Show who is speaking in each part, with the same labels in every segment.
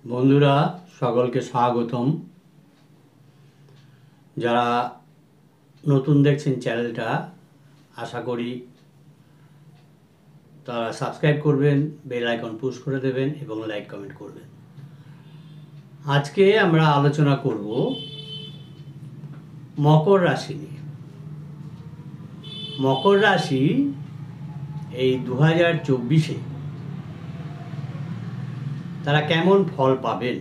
Speaker 1: বন্ধুরা সকলকে স্বাগতম। যারা নতুন দেখছেন চ্যানেলটা, আশা করি তারা সাবস্ক্রাইব করবেন, বেল আইকন পুশ করে দেবেন এবং লাইক কমেন্ট করবেন। আজকে আমরা আলোচনা করব মকর রাশি নিয়ে। মকর রাশি এই 2024-এ তারা কেমন ফল পাবেন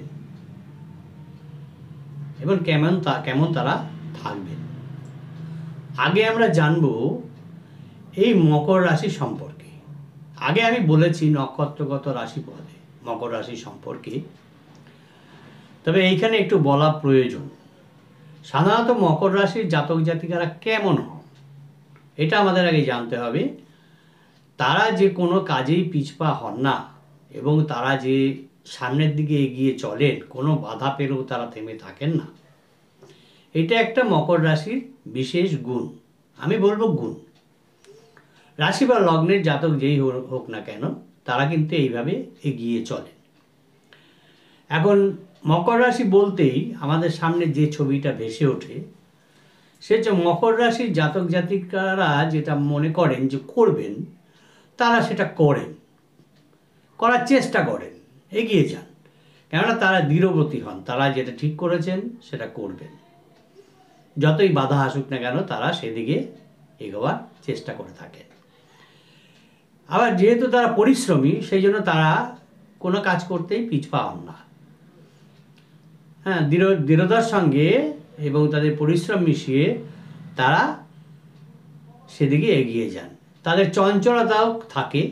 Speaker 1: এবং কেমন তারা থাকবেন। আগে আমরা জানব এই মকর রাশি সম্পর্কে। আগে আমি বলেছি নক্ষত্রগত রাশিপদে মকর রাশি সম্পর্কে, তবে এইখানে একটু বলা প্রয়োজন। সাধারণত মকর রাশির জাতক জাতিকারা কেমন হন এটা আমাদের আগে জানতে হবে। তারা যে কোনো কাজেই পিছপা হন না এবং তারা যে সামনের দিকে এগিয়ে চলেন, কোনো বাধা পেলেও তারা থেমে থাকেন না। এটা একটা মকর রাশির বিশেষ গুণ, আমি বলবো গুণ। রাশি বা লগ্নের জাতক যেই হোক না কেন, তারা কিন্তু এইভাবে এগিয়ে চলেন। এখন মকর রাশি বলতেই আমাদের সামনে যে ছবিটা ভেসে ওঠে, সে যে মকর রাশির জাতক জাতিকারা যেটা মনে করেন যে করবেন, তারা সেটা করেন, করার চেষ্টা করেন, এগিয়ে যান। কেননা তারা দৃঢ়ব্রতী হন, তারা যেটা ঠিক করেছেন সেটা করবেন। যতই বাধা আসুক না কেন তারা সেদিকে এগোবার চেষ্টা করে থাকেন। আবার যেহেতু তারা পরিশ্রমী, সেই জন্য তারা কোনো কাজ করতেই পিছপা হন না। দৃঢ়তার সঙ্গে এবং তাদের পরিশ্রম মিশিয়ে তারা সেদিকে এগিয়ে যান। তাদের চঞ্চলতাও থাকে।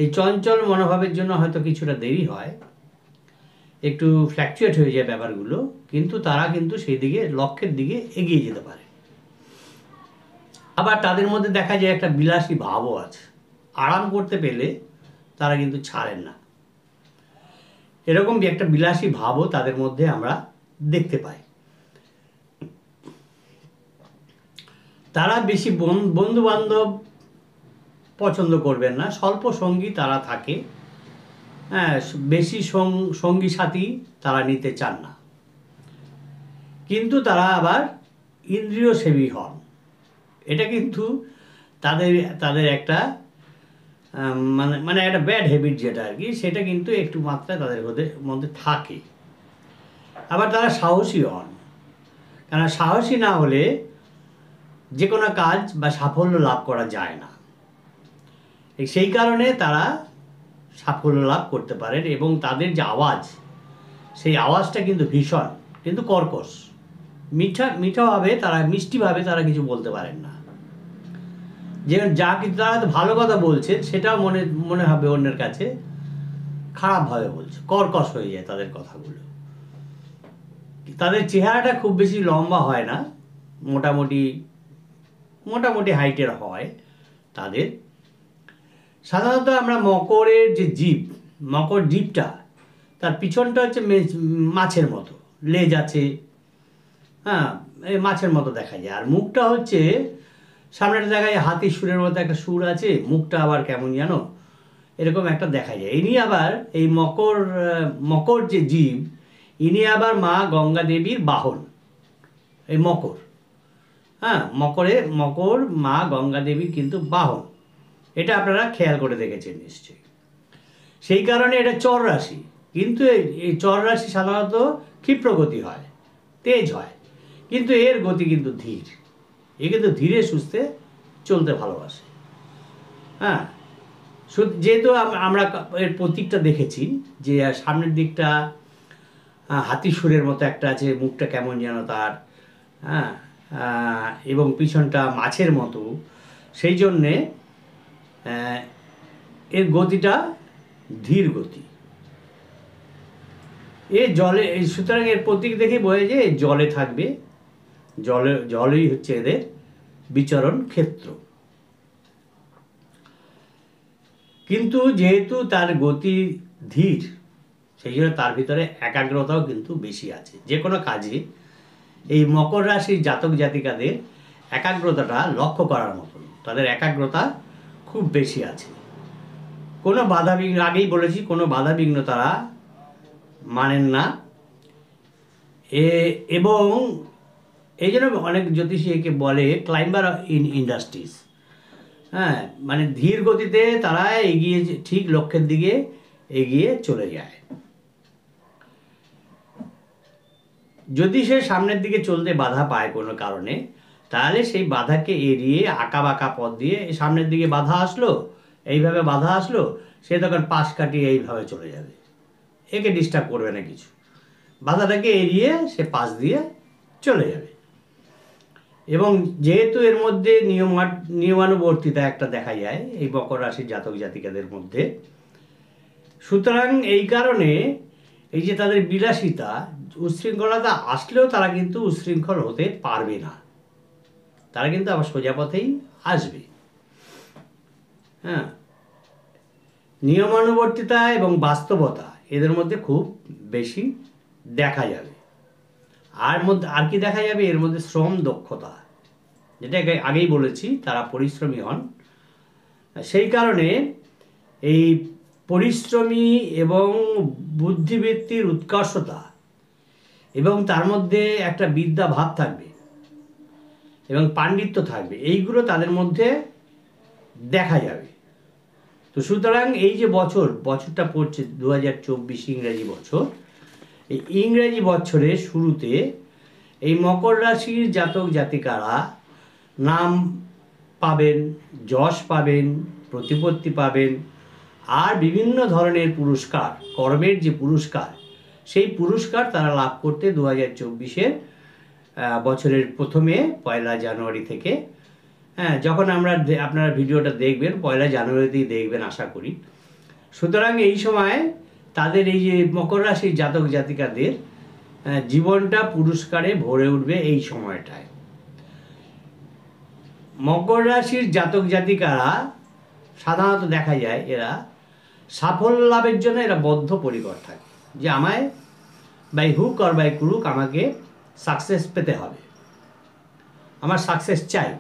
Speaker 1: এই চঞ্চল মনোভাবের জন্য হয়তো কিছুটা দেরি হয়, একটু ফ্ল্যাকচুয়েট হয়ে যায় ব্যাপারগুলো, কিন্তু তারা কিন্তু সেই দিকে লক্ষ্যের দিকে এগিয়ে যেতে পারে। আবার তাদের মধ্যে দেখা যায় একটা বিলাসী ভাবও আছে। আরাম করতে পেলে তারা কিন্তু ছাড়েন না, এরকম একটা বিলাসী ভাবও তাদের মধ্যে আমরা দেখতে পাই। তারা বেশি বন্ধু বান্ধব পছন্দ করবেন না, স্বল্প সঙ্গী তারা থাকে। বেশি সঙ্গী সাথী তারা নিতে চান না। কিন্তু তারা আবার ইন্দ্রিয় সেবী হন। এটা কিন্তু তাদের একটা মানে একটা ব্যাড হ্যাবিট যেটা আর কি, সেটা কিন্তু একটু মাত্রায় তাদের মধ্যে থাকে। আবার তারা সাহসী হন, কারণ সাহসী না হলে যে কোনো কাজ বা সাফল্য লাভ করা যায় না। সেই কারণে তারা সাফল্য লাভ করতে পারেন এবং তাদের যে আওয়াজ, সেই আওয়াজটা কিন্তু ভীষণ, কিন্তু কর্কশ, মিঠাভাবে তারা, মিষ্টিভাবে তারা কিছু বলতে পারেন না। যে যা কিন্তু তারা ভালো কথা বলছে সেটাও মনে হবে অন্যের কাছে খারাপভাবে বলছে, কর্কশ হয়ে যায় তাদের কথাগুলো। তাদের চেহারাটা খুব বেশি লম্বা হয় না, মোটামুটি হাইটের হয় তাদের। সাধারণত আমরা মকরের যে মকর জীবটা, তার পিছনটা হচ্ছে মাছের মতো, লেজ আছে, এই মাছের মতো দেখা যায়। আর মুখটা হচ্ছে সামনেটা দেখা যায় হাতির সুরের মতো একটা সুর আছে, মুখটা আবার কেমন যেন এরকম একটা দেখা যায়। ইনি আবার এই মকর যে জীব, ইনি আবার মা গঙ্গা দেবীর বাহন। এই মকর মা গঙ্গা দেবীর কিন্তু বাহন, এটা আপনারা খেয়াল করে দেখেছেন নিশ্চয়ই। সেই কারণে এটা চর রাশি, কিন্তু এই চর রাশি সাধারণত ক্ষিপ্রগতি হয়, তেজ হয়, কিন্তু এর গতি কিন্তু ধীর। এ কিন্তু ধীরে সুস্থে চলতে ভালোবাসে। যেহেতু আমরা এর প্রতীকটা দেখেছি যে সামনের দিকটা হাতি সুরের মতো একটা আছে, মুখটা কেমন যেন তার, এবং পিছনটা মাছের মতো, সেই জন্যে এর গতিটা ধীর গতি। সুতরাং এর প্রতীক দেখে বোঝা যায় জলে থাকবে, জলেই হচ্ছে এদের বিচরণ ক্ষেত্র। কিন্তু যেহেতু তার গতি ধীর, সেই জন্য তার ভিতরে একাগ্রতাও কিন্তু বেশি আছে। যে কোনো কাজে এই মকর রাশির জাতক জাতিকাদের একাগ্রতাটা লক্ষ্য করার মতন, তাদের একাগ্রতা খুব বেশি আছে। কোনো বাধাবিঘ্ন, আগেই বলেছি, কোনো বাধাবিঘ্ন তারা মানেন না। এবং এই জন্য অনেক জ্যোতিষী একে বলে ক্লাইম্বার ইন ইন্ডাস্ট্রিজ। হ্যাঁ, মানে ধীর গতিতে তারা এগিয়ে ঠিক লক্ষ্যের দিকে এগিয়ে চলে যায়। যদি সে সামনের দিকে চলতে বাধা পায় কোনো কারণে, তাহলে সেই বাধাকে এড়িয়ে আঁকা বাঁকা পথ দিয়ে সামনের দিকে বাধা আসলো, এইভাবে বাধা আসলো, সে তখন পাশ কাটিয়ে এইভাবে চলে যাবে, একে ডিস্টার্ব করবে না কিছু, বাধাটাকে এড়িয়ে সে পাশ দিয়ে চলে যাবে। এবং যেহেতু এর মধ্যে নিয়মানুবর্তিতা একটা দেখা যায় এই মকর রাশির জাতক জাতিকাদের মধ্যে, সুতরাং এই কারণে এই যে তাদের বিলাসিতা, উচ্ছৃঙ্খলতা আসলেও তারা কিন্তু উচ্ছৃঙ্খল হতে পারবে না, তারা কিন্তু আবার সোজা পথেই আসবে। হ্যাঁ, নিয়মানুবর্তিতা এবং বাস্তবতা এদের মধ্যে খুব বেশি দেখা যাবে। আর কি দেখা যাবে এর মধ্যে? শ্রম দক্ষতা, যেটা আগেই বলেছি, তারা পরিশ্রমী হন। সেই কারণে এই পরিশ্রমী এবং বুদ্ধিবৃত্তির উৎকর্ষতা এবং তার মধ্যে একটা বিদ্যা ভাব থাকবে এবং পাণ্ডিত্য থাকবে, এইগুলো তাদের মধ্যে দেখা যাবে। তো সুতরাং এই যে বছরটা পড়ছে 2024 ইংরেজি বছর, এই ইংরেজি বছরের শুরুতে এই মকর রাশির জাতক জাতিকারা নাম পাবেন, যশ পাবেন, প্রতিপত্তি পাবেন, আর বিভিন্ন ধরনের পুরস্কার, কর্মের যে পুরস্কার, সেই পুরস্কার তারা লাভ করতে 2024 বছরের প্রথমে 1 জানুয়ারি থেকে, হ্যাঁ, যখন আপনারা ভিডিওটা দেখবেন 1 জানুয়ারিতেই দেখবেন আশা করি। সুতরাং এই সময় তাদের এই যে মকর রাশির জাতক জাতিকাদের জীবনটা পুরস্কারে ভরে উঠবে এই সময়টায়। মকর রাশির জাতক জাতিকারা সাধারণত দেখা যায় এরা সাফল্য লাভের জন্য এরা বদ্ধপরিকর থাকে, যে আমায় by hook or by crook আমাকে সাকসেস পেতে হবে, আমার সাকসেস চাই।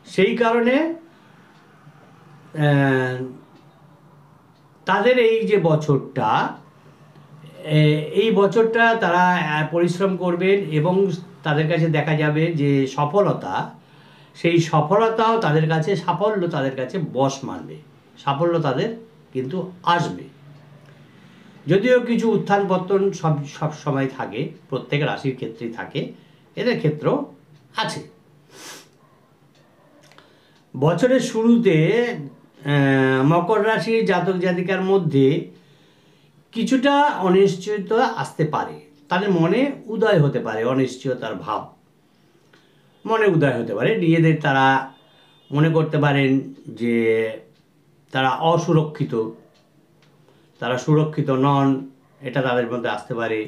Speaker 1: সেই কারণে তাদের এই যে বছরটা, এই বছরটা তারা পরিশ্রম করবেন এবং তাদের কাছে দেখা যাবে যে সফলতা, সেই সফলতাও তাদের কাছে, সাফল্য তাদের কাছে বশ মানবে, সাফল্য তাদের কিন্তু আসবে। যদিও কিছু উত্থান পতন সব সময় থাকে, প্রত্যেক রাশির ক্ষেত্রেই থাকে, এদের ক্ষেত্রেও আছে। বছরের শুরুতে মকর রাশির জাতক জাতিকার মধ্যে কিছুটা অনিশ্চয়তা আসতে পারে, তাদের মনে উদয় হতে পারে, অনিশ্চয়তার ভাব মনে উদয় হতে পারে। নিজেদের তারা মনে করতে পারেন যে তারা অসুরক্ষিত, তারা সুরক্ষিত নন, এটা তাদের মধ্যে আসতে পারে।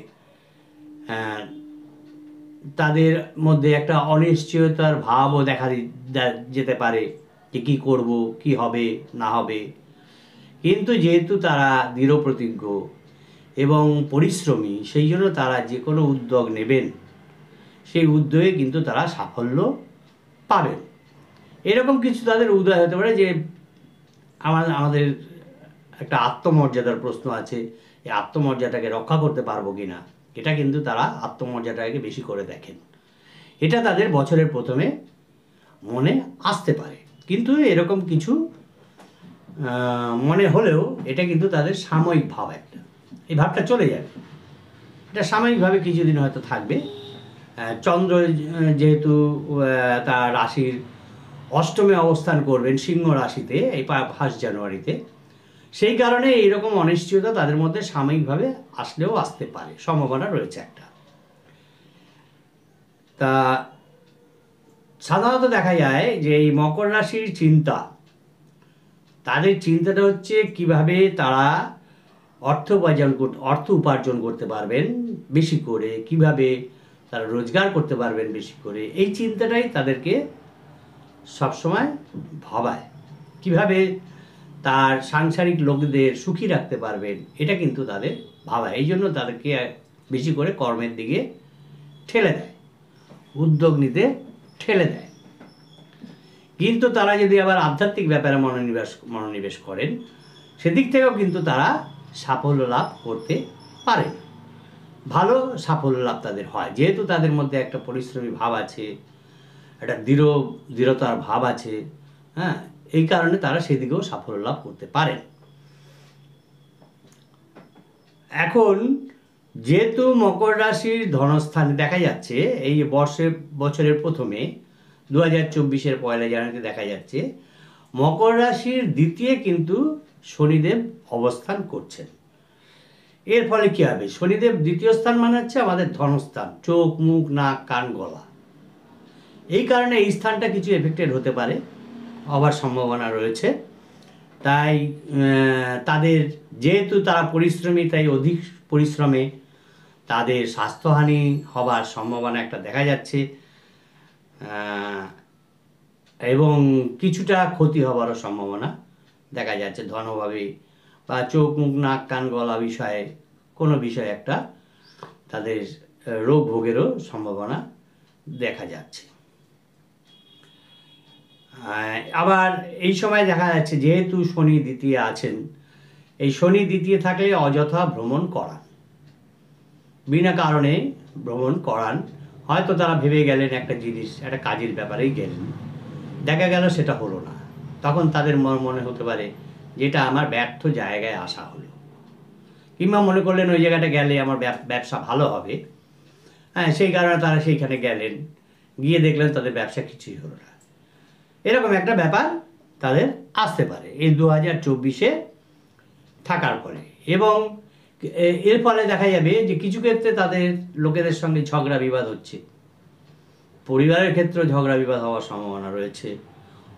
Speaker 1: তাদের মধ্যে একটা অনিশ্চয়তার ভাবও দেখা যেতে পারে, যে কী করব, কি হবে না হবে। কিন্তু যেহেতু তারা দৃঢ়প্রতিজ্ঞ এবং পরিশ্রমী, সেই জন্য তারা যে কোনো উদ্যোগ নেবেন, সেই উদ্যোগে কিন্তু তারা সাফল্য পাবেন। এরকম কিছু তাদের উদয় হতে পারে যে আমাদের একটা আত্মমর্যাদার প্রশ্ন আছে, এই আত্মমর্যাদাটাকে রক্ষা করতে পারবো কি না, এটা কিন্তু তারা আত্মমর্যাদাকে বেশি করে দেখেন। এটা তাদের বছরের প্রথমে মনে আসতে পারে, কিন্তু এরকম কিছু মনে হলেও এটা কিন্তু তাদের সাময়িক ভাব, একটা এই ভাবটা চলে যাবে, এটা সাময়িকভাবে কিছুদিন হয়তো থাকবে। চন্দ্র যেহেতু তার রাশির অষ্টমে অবস্থান করবেন সিংহ রাশিতে এই 1 জানুয়ারিতে, সেই কারণে এইরকম অনিশ্চয়তা তাদের মধ্যে সাময়িকভাবে আসলেও আসতে পারে, সম্ভাবনা রয়েছে একটা। তা সাধারণত দেখা যায় যে এই মকর রাশির চিন্তা, তাদের চিন্তাটা হচ্ছে কিভাবে তারা অর্থ উপার্জন করতে পারবেন বেশি করে, কিভাবে তারা রোজগার করতে পারবেন বেশি করে, এই চিন্তাটাই তাদেরকে সবসময় ভাবায়। কিভাবে তার সাংসারিক লোকদের সুখী রাখতে পারবেন, এটা কিন্তু তাদের ভাবায়। এই জন্য তাদেরকে বেশি করে কর্মের দিকে ঠেলে দেয়, উদ্যোগ নিতে ঠেলে দেয়। কিন্তু তারা যদি আবার আধ্যাত্মিক ব্যাপারে মনোনিবেশ করেন, সেদিক থেকেও কিন্তু তারা সাফল্য লাভ করতে পারেন। ভালো সাফল্য লাভ তাদের হয়, যেহেতু তাদের মধ্যে একটা পরিশ্রমী ভাব আছে, একটা দৃঢ়তার ভাব আছে। হ্যাঁ, এই কারণে তারা সেদিকেও সাফল্য লাভ করতে পারেন। এখন যেহেতু মকর রাশির ধনস্থানে দেখা যাচ্ছে এই বছরের প্রথমে 2024-এর 1 জানুয়ারিতে দেখা যাচ্ছে মকর রাশির দ্বিতীয় কিন্তু শনিদেব অবস্থান করছেন। এর ফলে কি হবে? শনিদেব দ্বিতীয় স্থান মানে হচ্ছে আমাদের ধনস্থান, চোখ, মুখ, নাক, কান, গলা। এই কারণে এই স্থানটা কিছু এফেক্টেড হতে পারে, হওয়ার সম্ভাবনা রয়েছে। তাই তাদের যেহেতু তারা পরিশ্রমী, তাই অধিক পরিশ্রমে তাদের স্বাস্থ্যহানি হবার সম্ভাবনা একটা দেখা যাচ্ছে, এবং কিছুটা ক্ষতি হবারও সম্ভাবনা দেখা যাচ্ছে ধনভাবে বা চোখ, মুখ, নাক, কান, গলা বিষয়ে কোনো বিষয়ে একটা তাদের রোগ ভোগেরও সম্ভাবনা দেখা যাচ্ছে। আবার এই সময় দেখা যাচ্ছে যেহেতু শনি দ্বিতীয় আছেন, এই শনি দ্বিতীয় থাকলে অযথা ভ্রমণ করান, বিনা কারণে ভ্রমণ করান। হয়তো তারা ভেবে গেলেন একটা জিনিস, একটা কাজের ব্যাপারেই গেলেন, দেখা গেল সেটা হলো না, তখন তাদের মনে হতে পারে যেটা আমার ব্যর্থ জায়গায় আসা হলো, কিংবা মনে করলেন ওই জায়গাটা গেলে আমার ব্যবসা ভালো হবে। হ্যাঁ, সেই কারণে তারা সেইখানে গেলেন, গিয়ে দেখলেন তাদের ব্যবসা কিছুই হলো না। এরকম একটা ব্যাপার তাদের আসতে পারে এই 2024-এ থাকার ফলে। এবং এর ফলে দেখা যাবে যে কিছু ক্ষেত্রে তাদের লোকেদের সঙ্গে ঝগড়া বিবাদ হচ্ছে, পরিবারের ক্ষেত্রে ঝগড়া বিবাদ হওয়ার সম্ভাবনা রয়েছে,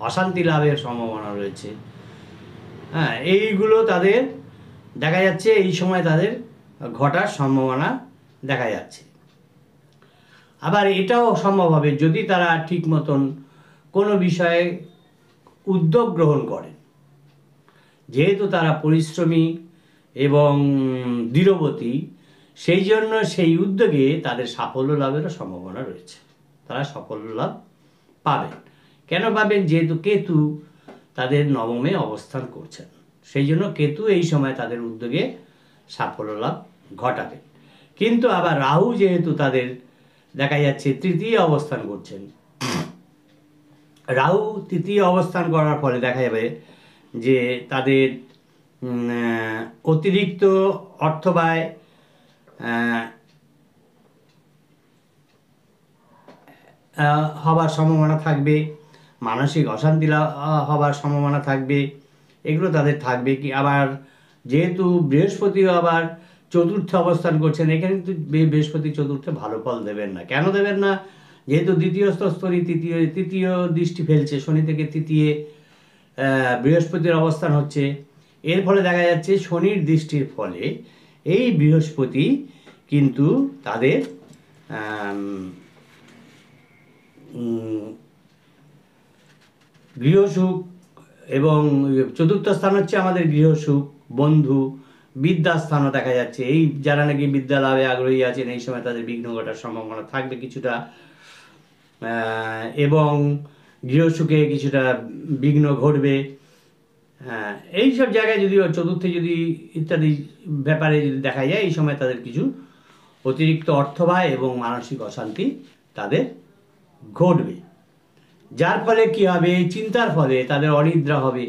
Speaker 1: অশান্তি লাভের সম্ভাবনা রয়েছে। হ্যাঁ, এইগুলো তাদের দেখা যাচ্ছে এই সময় তাদের ঘটার সম্ভাবনা দেখা যাচ্ছে। আবার এটাও সম্ভব হবে যদি তারা ঠিক মতন কোনো বিষয়ে উদ্যোগ গ্রহণ করেন, যেহেতু তারা পরিশ্রমী এবং দৃঢ়বতী, সেই জন্য সেই উদ্যোগে তাদের সাফল্য লাভেরও সম্ভাবনা রয়েছে, তারা সাফল্য লাভ পাবেন। কেন পাবেন? যেহেতু কেতু তাদের নবমে অবস্থান করছেন, সেই জন্য কেতু এই সময় তাদের উদ্যোগে সাফল্য লাভ ঘটাবে। কিন্তু আবার রাহু যেহেতু তাদের দেখা যাচ্ছে তৃতীয় অবস্থান করছেন, রাহু তৃতীয় অবস্থান করার ফলে দেখা যাবে যে তাদের অতিরিক্ত অর্থব্যয়, হবার সম্ভাবনা থাকবে, মানসিক অশান্তি হবার সম্ভাবনা থাকবে, এগুলো তাদের থাকবে। কি আবার যেহেতু বৃহস্পতিও আবার চতুর্থ অবস্থান করছেন, এখানে কিন্তু বৃহস্পতি চতুর্থে ভালো ফল দেবেন না। কেন দেবেন না? যেহেতু দ্বিতীয় স্তরী তৃতীয় দৃষ্টি ফেলছে, শনি থেকে তৃতীয় বৃহস্পতির অবস্থান হচ্ছে। এর ফলে দেখা যাচ্ছে শনির দৃষ্টির ফলে এই বৃহস্পতি কিন্তু তাদের গৃহসুখ, এবং চতুর্থ স্থান হচ্ছে আমাদের গৃহসুখ, বন্ধু, বিদ্যাস্থানও দেখা যাচ্ছে। এই যারা নাকি বিদ্যা লাভে আগ্রহী আছেন, এই সময় তাদের বিঘ্ন ঘটার সম্ভাবনা থাকবে কিছুটা, এবং গৃহসুখে কিছুটা বিঘ্ন ঘটবে। এইসব জায়গায় যদি চতুর্থে যদি ইত্যাদি ব্যাপারে যদি দেখা যায়, এই সময় তাদের কিছু অতিরিক্ত অর্থব্যয় এবং মানসিক অশান্তি তাদের ঘটবে, যার ফলে কি হবে? চিন্তার ফলে তাদের অনিদ্রা হবে,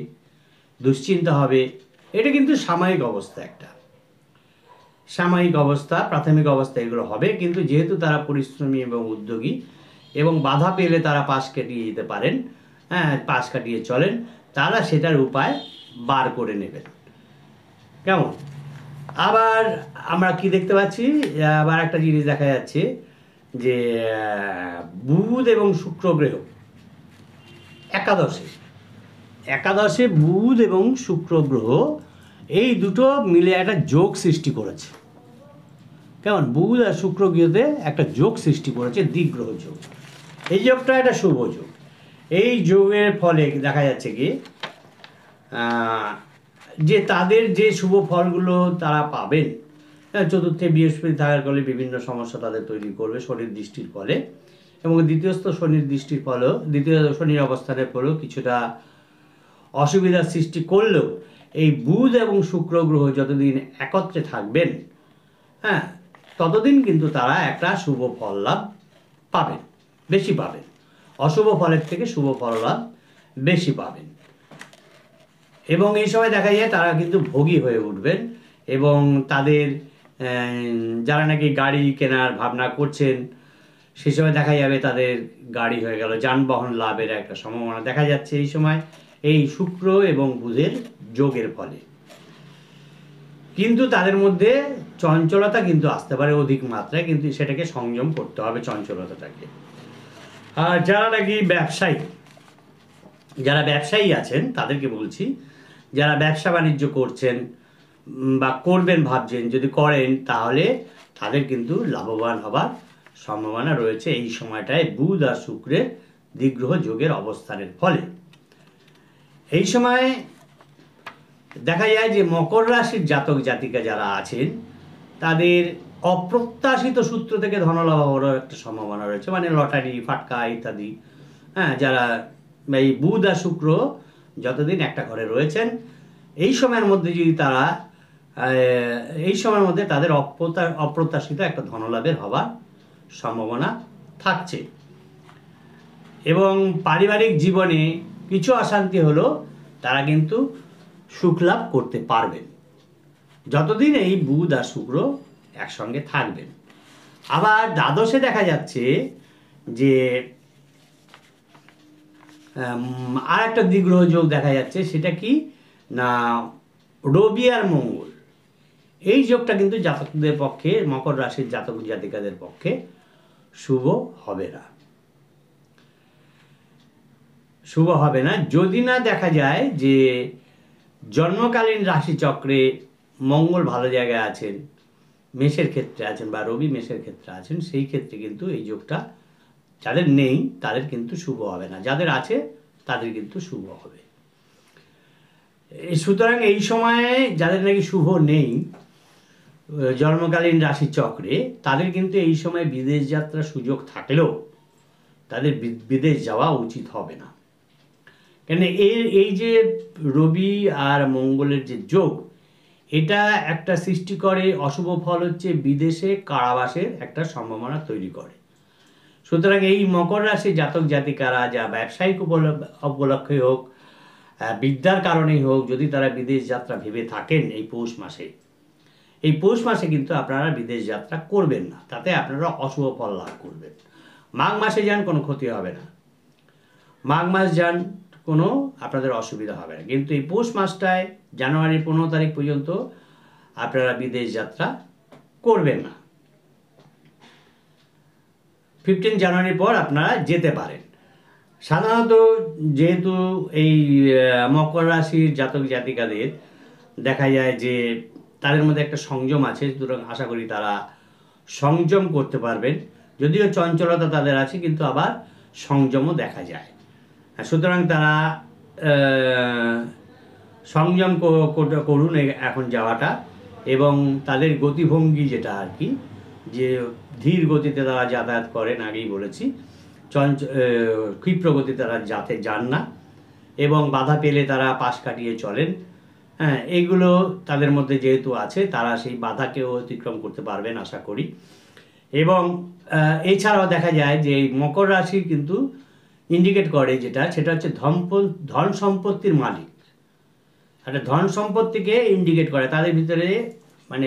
Speaker 1: দুশ্চিন্তা হবে। এটা কিন্তু সাময়িক অবস্থা, একটা সাময়িক অবস্থা, প্রাথমিক অবস্থা এগুলো হবে। কিন্তু যেহেতু তারা পরিশ্রমী এবং উদ্যোগী এবং বাধা পেলে তারা পাশ কাটিয়ে যেতে পারেন, হ্যাঁ, পাশ কাটিয়ে চলেন, তারা সেটার উপায় বার করে নেবেন। কেমন? আবার আমরা কি দেখতে পাচ্ছি? আবার একটা জিনিস দেখা যাচ্ছে যে বুধ এবং শুক্র গ্রহ একাদশে বুধ এবং শুক্র গ্রহ এই দুটো মিলে একটা যোগ সৃষ্টি করেছে। কেমন? বুধ আর শুক্র গ্রহতে একটা যোগ সৃষ্টি করেছে, দ্বিগ্রহ যোগ। এই যোগটা একটা শুভ যোগ। এই যোগের ফলে দেখা যাচ্ছে কি যে তাদের যে শুভ ফলগুলো তারা পাবেন, চতুর্থে বৃহস্পতি থাকার ফলে বিভিন্ন সমস্যা তাদের তৈরি করবে শনির দৃষ্টির ফলে, এবং দ্বিতীয়স্থ শনির দৃষ্টির ফলেও, দ্বিতীয় শনির অবস্থানের ফলেও কিছুটা অসুবিধার সৃষ্টি করলেও এই বুধ এবং শুক্র গ্রহ যতদিন একত্রে থাকবেন, হ্যাঁ, ততদিন কিন্তু তারা একটা শুভ ফল লাভ পাবেন, বেশি পাবেন। অশুভ ফলের থেকে শুভ ফল লাভ বেশি পাবেন। এবং এই সময় দেখা যায় তারা কিন্তু ভোগী হয়ে উঠবেন এবং তাদের যারা নাকি গাড়ি কেনার ভাবনা করছেন সে সময় দেখা যাবে তাদের গাড়ি হয়ে গেল, যানবাহন লাভের একটা সম্ভাবনা দেখা যাচ্ছে এই সময় এই শুক্র এবং বুধের যোগের ফলে। কিন্তু তাদের মধ্যে চঞ্চলতা কিন্তু আসতে পারে অধিক মাত্রায়, কিন্তু সেটাকে সংযম করতে হবে চঞ্চলতাটাকে। আর যারা নাকি ব্যবসায়ী আছেন তাদেরকে বলছি, যারা ব্যবসা বাণিজ্য করছেন বা করবেন ভাবছেন, যদি করেন তাহলে তাদের কিন্তু লাভবান হবার সম্ভাবনা রয়েছে এই সময়টায় বুধ আর শুক্রের দ্বিগ্রহ যোগের অবস্থানের ফলে। এই সময় দেখা যায় যে মকর রাশির জাতক জাতিকা যারা আছেন তাদের অপ্রত্যাশিত সূত্র থেকে ধনলাভ হওয়ার একটা সম্ভাবনা রয়েছে, মানে লটারি, ফাটকা ইত্যাদি। হ্যাঁ, যারা এই বুধ আর শুক্র যতদিন একটা ঘরে রয়েছেন এই সময়ের মধ্যে যদি তারা এই সময়ের মধ্যে তাদের অপ্রত্যাশিত একটা ধনলাভের হবার সম্ভাবনা থাকছে। এবং পারিবারিক জীবনে কিছু অশান্তি হলো তারা কিন্তু সুখ লাভ করতে পারবেন যতদিন এই বুধ আর শুক্র একসঙ্গে থাকবেন। আবার দ্বাদশে দেখা যাচ্ছে যে আর একটা দ্বিগ্রহ যোগ দেখা যাচ্ছে, সেটা কি না রবি আর মঙ্গল। এই যোগটা কিন্তু জাতকদের পক্ষে, মকর রাশির জাতক জাতিকাদের পক্ষে শুভ হবে না, শুভ হবে না যদি না দেখা যায় যে জন্মকালীন রাশিচক্রে মঙ্গল ভালো জায়গায় আছেন, মেষের ক্ষেত্রে আছেন বা রবি মেষের ক্ষেত্রে আছেন, সেই ক্ষেত্রে কিন্তু এই যোগটা যাদের নেই তাদের কিন্তু শুভ হবে না, যাদের আছে তাদের কিন্তু শুভ হবে। সুতরাং এই সময়ে যাদের নাকি শুভ নেই জন্মকালীন রাশি চক্রে, তাদের কিন্তু এই সময় বিদেশ যাত্রার সুযোগ থাকলেও তাদের বিদেশ যাওয়া উচিত হবে না। কেন এই যে রবি আর মঙ্গলের যে যোগ, এটা একটা সৃষ্টি করে অশুভ ফল হচ্ছে বিদেশে কারাবাসের একটা সম্ভাবনা তৈরি করে। সুতরাং এই মকর রাশির জাতক জাতিকারা যা ব্যবসায়িক উপলক্ষে হোক, বিদ্যার কারণেই হোক, যদি তারা বিদেশ যাত্রা ভেবে থাকেন এই পৌষ মাসে কিন্তু আপনারা বিদেশ যাত্রা করবেন না, তাতে আপনারা অশুভ ফল লাভ করবেন। মাঘ মাসে যান, কোনো ক্ষতি হবে না, মাঘ মাস যান, কোনো আপনাদের অসুবিধা হবে না। কিন্তু এই পৌষ মাসটায় জানুয়ারির 15 তারিখ পর্যন্ত আপনারা বিদেশ যাত্রা করবেন না। 15 জানুয়ারির পর আপনারা যেতে পারেন। সাধারণত যেহেতু এই মকর রাশির জাতক জাতিকাদের দেখা যায় যে তাদের মধ্যে একটা সংযম আছে, সুতরাং আশা করি তারা সংযম করতে পারবেন। যদিও চঞ্চলতা তাদের আছে, কিন্তু আবার সংযমও দেখা যায়। সুতরাং তারা সংযম করুন এখন যাওয়াটা, এবং তাদের গতিভঙ্গি যেটা আর কি, যে ধীর গতিতে তারা যাতায়াত করেন, আগেই বলেছি, ক্ষিপ্র গতিতে তারা যান না, এবং বাধা পেলে তারা পাশ কাটিয়ে চলেন। হ্যাঁ, এইগুলো তাদের মধ্যে যেহেতু আছে, তারা সেই বাধাকেও অতিক্রম করতে পারবেন আশা করি। এবং এছাড়াও দেখা যায় যে মকর রাশি কিন্তু ইন্ডিকেট করে সেটা হচ্ছে ধন সম্পত্তির মালিক, একটা ধন সম্পত্তিকে ইন্ডিকেট করে, তাদের ভিতরে মানে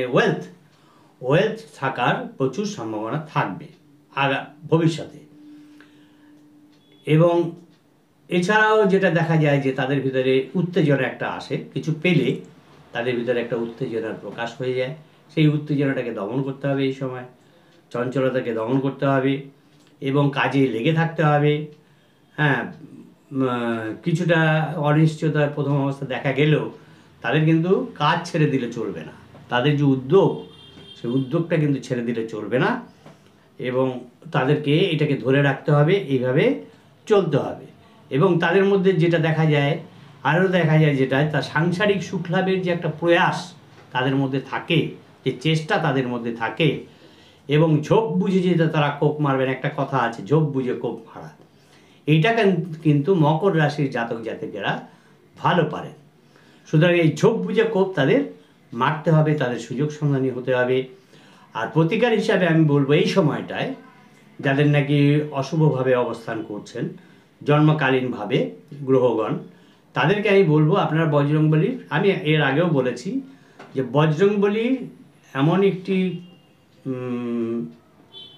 Speaker 1: ওয়েলথ থাকার প্রচুর সম্ভাবনা থাকবে ভবিষ্যতে। এবং এছাড়াও যেটা দেখা যায় যে তাদের ভিতরে উত্তেজনা একটা আসে, কিছু পেলে তাদের ভিতরে একটা উত্তেজনার প্রকাশ হয়ে যায়, সেই উত্তেজনাটাকে দমন করতে হবে, এই সময় চঞ্চলতাকে দমন করতে হবে এবং কাজে লেগে থাকতে হবে। হ্যাঁ, কিছুটা অনিশ্চয়তা প্রথম অবস্থা দেখা গেলেও তাদের কিন্তু কাজ ছেড়ে দিলে চলবে না, তাদের যে উদ্যোগ সেই উদ্যোগটা কিন্তু ছেড়ে দিলে চলবে না, এবং তাদেরকে এটাকে ধরে রাখতে হবে, এইভাবে চলতে হবে। এবং তাদের মধ্যে যেটা দেখা যায়, আরও দেখা যায় যেটা, তার সাংসারিক সুখ লাভের যে একটা প্রয়াস তাদের মধ্যে থাকে, যে চেষ্টা তাদের মধ্যে থাকে, এবং ঝোঁক বুঝে যেটা তারা কোপ মারবেন, একটা কথা আছে ঝোঁক বুঝে কোপ মারা, এইটা কিন্তু মকর রাশির জাতক জাতিকেরা ভালো পারেন। সুতরাং এই ঝোঁক বুঝে কোপ তাদের মারতে হবে, তাদের সুযোগ সন্ধানী হতে হবে। আর প্রতিকার হিসাবে আমি বলবো এই সময়টায় যাদের নাকি অশুভভাবে অবস্থান করছেন জন্মকালীনভাবে গ্রহগণ, তাদেরকে আমি বলবো আপনারা বজরংবলীর, আমি এর আগেও বলেছি যে বজরংবলী এমন একটি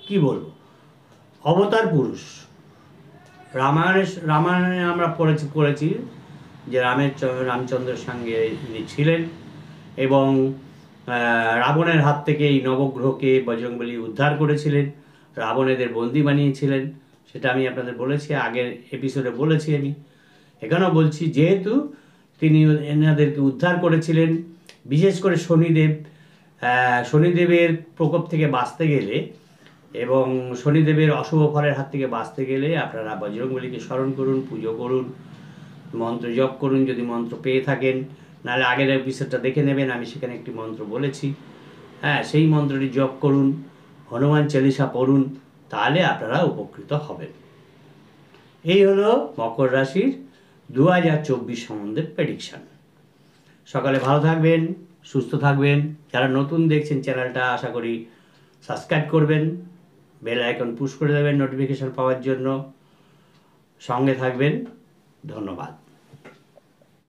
Speaker 1: কি বলবো অবতার পুরুষ। রামায়ণে আমরা পড়েছি যে রামচন্দ্রের সঙ্গে ইনি ছিলেন এবং রাবণের হাত থেকে এই নবগ্রহকে বজরংবলী উদ্ধার করেছিলেন, রাবণেদের বন্দি বানিয়েছিলেন। সেটা আমি আপনাদের বলেছি, আগের এপিসোডে বলেছি। আমি এখানেও বলছি, যেহেতু তিনি এনাদেরকে উদ্ধার করেছিলেন, বিশেষ করে শনিদেবের প্রকোপ থেকে বাঁচতে গেলে এবং শনিদেবের অশুভ ফলের হাত থেকে বাঁচতে গেলে আপনারা বজরংবলীকে স্মরণ করুন, পুজো করুন, মন্ত্র জপ করুন যদি মন্ত্র পেয়ে থাকেন, নাহলে আগের এপিসোডটা দেখে নেবেন, আমি সেখানে একটি মন্ত্র বলেছি। হ্যাঁ, সেই মন্ত্রটি জপ করুন, হনুমান চালিসা পড়ুন, তাহলে আপনারা উপকৃত হবেন। এই হলো মকর রাশির 2024 সম্বন্ধে প্রেডিকশান। সকালে ভালো থাকবেন, সুস্থ থাকবেন। যারা নতুন দেখছেন চ্যানেলটা আশা করি সাবস্ক্রাইব করবেন, বেল আইকন পুশ করে দেবেন নোটিফিকেশান পাওয়ার জন্য। সঙ্গে থাকবেন। ধন্যবাদ।